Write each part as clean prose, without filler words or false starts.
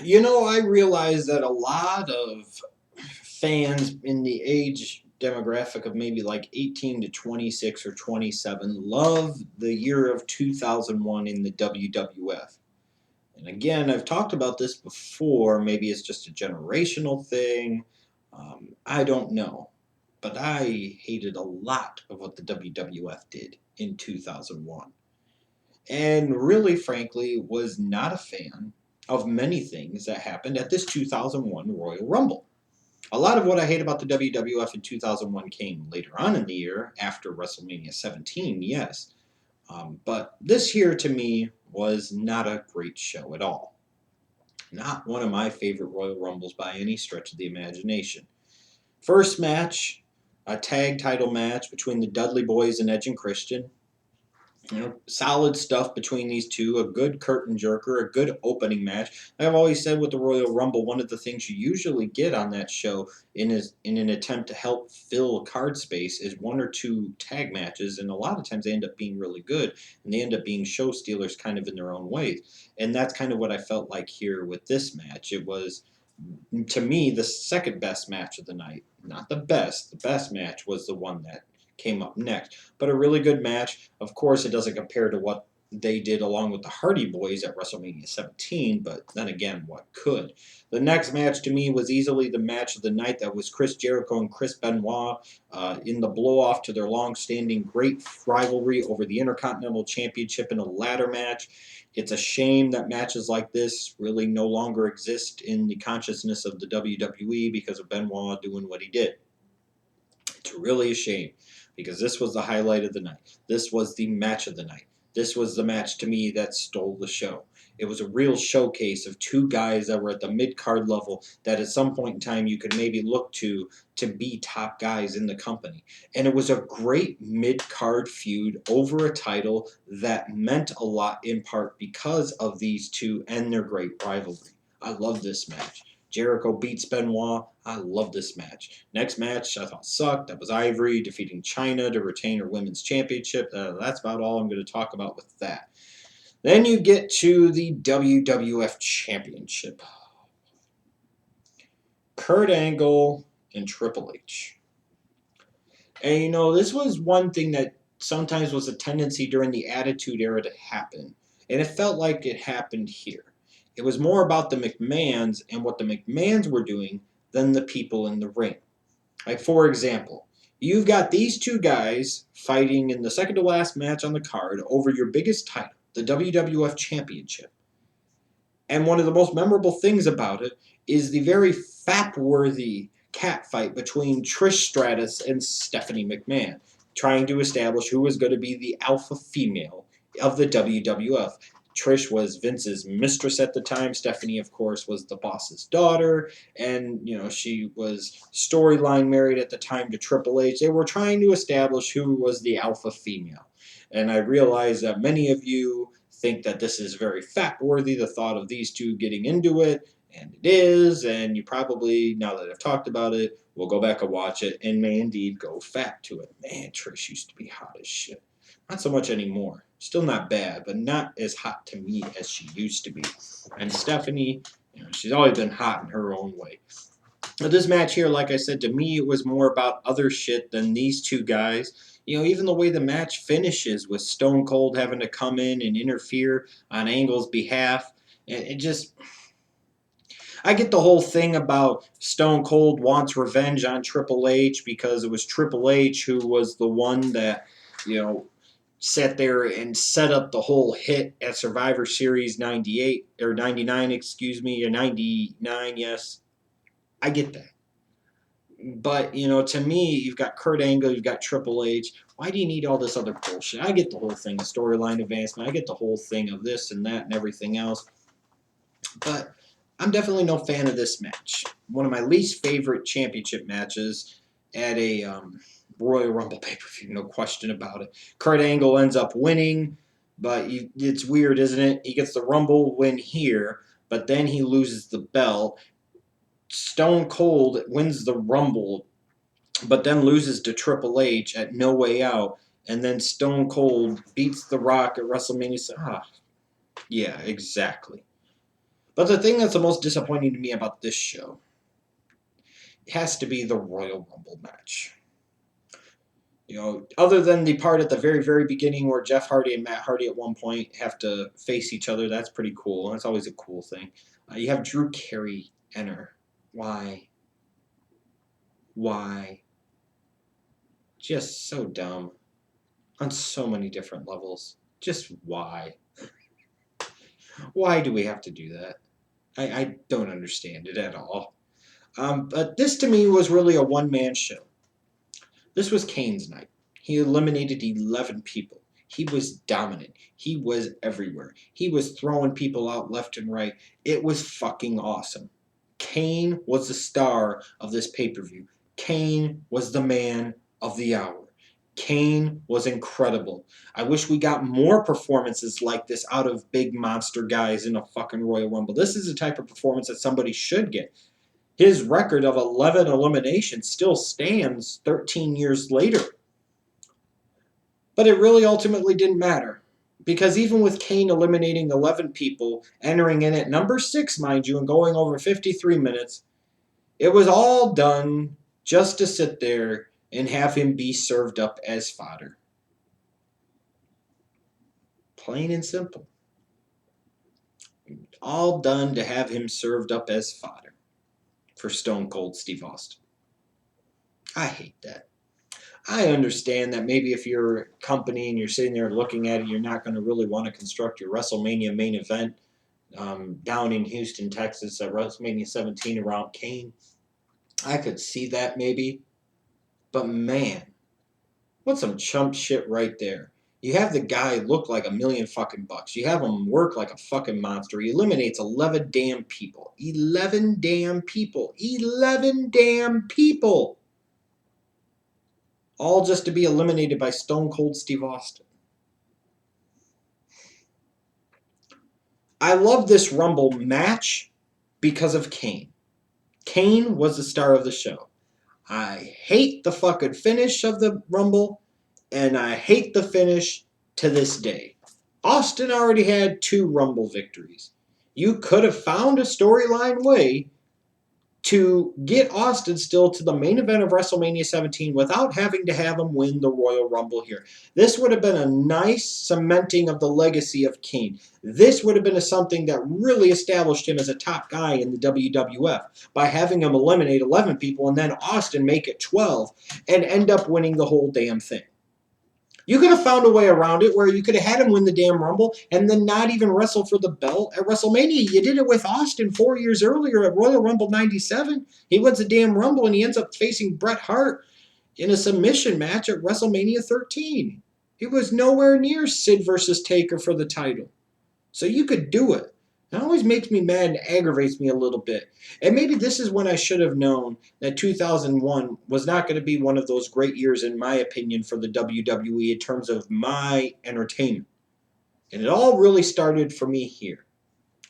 I realize that a lot of fans in the age demographic of maybe like 18 to 26 or 27 love the year of 2001 in the WWF. And again, I've talked about this before. Maybe it's just a generational thing. I don't know. But I hated a lot of what the WWF did in 2001. And really, frankly, was not a fan of many things that happened at this 2001 Royal Rumble. A lot of what I hate about the WWF in 2001 came later on in the year, after WrestleMania 17, yes. But this year, to me, was not a great show at all. Not one of my favorite Royal Rumbles by any stretch of the imagination. First match, a tag title match between the Dudley Boys and Edge and Christian. Solid stuff between these two. A good curtain jerker, a good opening match. I've always said with the Royal Rumble, one of the things you usually get on that show in an attempt to help fill card space is one or two tag matches, and a lot of times they end up being really good, and they end up being show stealers kind of in their own ways. And that's kind of what I felt like here with this match. It was, to me, the second best match of the night. Not the best. The best match was the one that came up next. But a really good match. Of course, it doesn't compare to what they did along with the Hardy Boys at WrestleMania 17, but then again, what could? The next match to me was easily the match of the night. That was Chris Jericho and Chris Benoit in the blow off to their long standing great rivalry over the Intercontinental Championship in a ladder match. It's a shame that matches like this really no longer exist in the consciousness of the WWE because of Benoit doing what he did. It's really a shame because this was the highlight of the night. This was the match of the night. This was the match to me that stole the show. It was a real showcase of two guys that were at the mid card level that at some point in time you could maybe look to be top guys in the company. And it was a great mid card feud over a title that meant a lot in part because of these two and their great rivalry. I love this match. Jericho beats Benoit. I love this match. Next match I thought sucked. That was Ivory defeating Chyna to retain her women's championship. That's about all I'm going to talk about with that. Then you get to the WWF Championship. Kurt Angle and Triple H. And this was one thing that sometimes was a tendency during the Attitude Era to happen. And it felt like it happened here. It was more about the McMahons and what the McMahons were doing than the people in the ring. Like, for example, you've got these two guys fighting in the second to last match on the card over your biggest title, the WWF Championship. And one of the most memorable things about it is the very fap-worthy cat fight between Trish Stratus and Stephanie McMahon, trying to establish who was going to be the alpha female of the WWF. Trish was Vince's mistress at the time. Stephanie, of course, was the boss's daughter. And, she was storyline married at the time to Triple H. They were trying to establish who was the alpha female. And I realize that many of you think that this is very fact worthy, the thought of these two getting into it, and it is, and you probably, now that I've talked about it, will go back and watch it and may indeed go fat to it. Man, Trish used to be hot as shit. Not so much anymore. Still not bad, but not as hot to me as she used to be. And Stephanie, she's always been hot in her own way. But this match here, like I said, to me, it was more about other shit than these two guys. Even the way the match finishes with Stone Cold having to come in and interfere on Angle's behalf, it just. I get the whole thing about Stone Cold wants revenge on Triple H because it was Triple H who was the one that, sat there and set up the whole hit at Survivor Series 98, or 99, excuse me, or 99, yes. I get that. But, to me, you've got Kurt Angle, you've got Triple H. Why do you need all this other bullshit? I get the whole thing, the storyline advancement. I get the whole thing of this and that and everything else. But I'm definitely no fan of this match. One of my least favorite championship matches at a Royal Rumble pay-per-view, no question about it. Kurt Angle ends up winning, but it's weird, isn't it? He gets the Rumble win here, but then he loses the belt. Stone Cold wins the Rumble, but then loses to Triple H at No Way Out, and then Stone Cold beats The Rock at WrestleMania. Yeah, exactly. But the thing that's the most disappointing to me about this show has to be the Royal Rumble match. You know, other than the part at the very, very beginning where Jeff Hardy and Matt Hardy at one point have to face each other, that's pretty cool. That's always a cool thing. You have Drew Carey enter. Why? Why? Just so dumb on so many different levels. Just why? Why do we have to do that? I don't understand it at all. But this to me was really a one-man show. This was Kane's night. He eliminated 11 people. He was dominant. He was everywhere. He was throwing people out left and right. It was fucking awesome. Kane was the star of this pay-per-view. Kane was the man of the hour. Kane was incredible. I wish we got more performances like this out of big monster guys in a fucking Royal Rumble. This is the type of performance that somebody should get. His record of 11 eliminations still stands 13 years later. But it really ultimately didn't matter. Because even with Kane eliminating 11 people, entering in at number 6, mind you, and going over 53 minutes, it was all done just to sit there and have him be served up as fodder. Plain and simple. All done to have him served up as fodder for Stone Cold Steve Austin. I hate that. I understand that maybe if you're a company and you're sitting there looking at it, you're not going to really want to construct your WrestleMania main event down in Houston, Texas at WrestleMania 17 around Kane. I could see that maybe. But man, what's some chump shit right there? You have the guy look like $1 million fucking bucks. You have him work like a fucking monster. He eliminates 11 damn people. 11 damn people. 11 damn people. All just to be eliminated by Stone Cold Steve Austin. I love this Rumble match because of Kane. Kane was the star of the show. I hate the fucking finish of the Rumble, and I hate the finish to this day. Austin already had 2 Rumble victories. You could have found a storyline way to get Austin still to the main event of WrestleMania 17 without having to have him win the Royal Rumble here. This would have been a nice cementing of the legacy of Kane. This would have been something that really established him as a top guy in the WWF by having him eliminate 11 people and then Austin make it 12 and end up winning the whole damn thing. You could have found a way around it where you could have had him win the damn Rumble and then not even wrestle for the belt at WrestleMania. You did it with Austin 4 years earlier at Royal Rumble 97. He wins the damn Rumble and he ends up facing Bret Hart in a submission match at WrestleMania 13. He was nowhere near Sid versus Taker for the title. So you could do it. It always makes me mad and aggravates me a little bit. And maybe this is when I should have known that 2001 was not going to be one of those great years, in my opinion, for the WWE in terms of my entertainment. And it all really started for me here.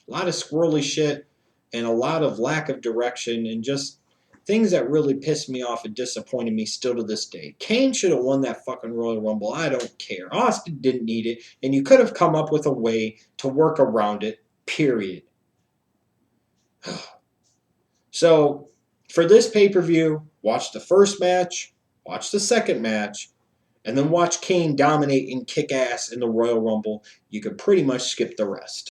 A lot of squirrely shit and a lot of lack of direction and just things that really pissed me off and disappointed me still to this day. Kane should have won that fucking Royal Rumble. I don't care. Austin didn't need it. And you could have come up with a way to work around it. Period. So, for this pay-per-view, watch the first match, watch the second match, and then watch Kane dominate and kick ass in the Royal Rumble. You could pretty much skip the rest.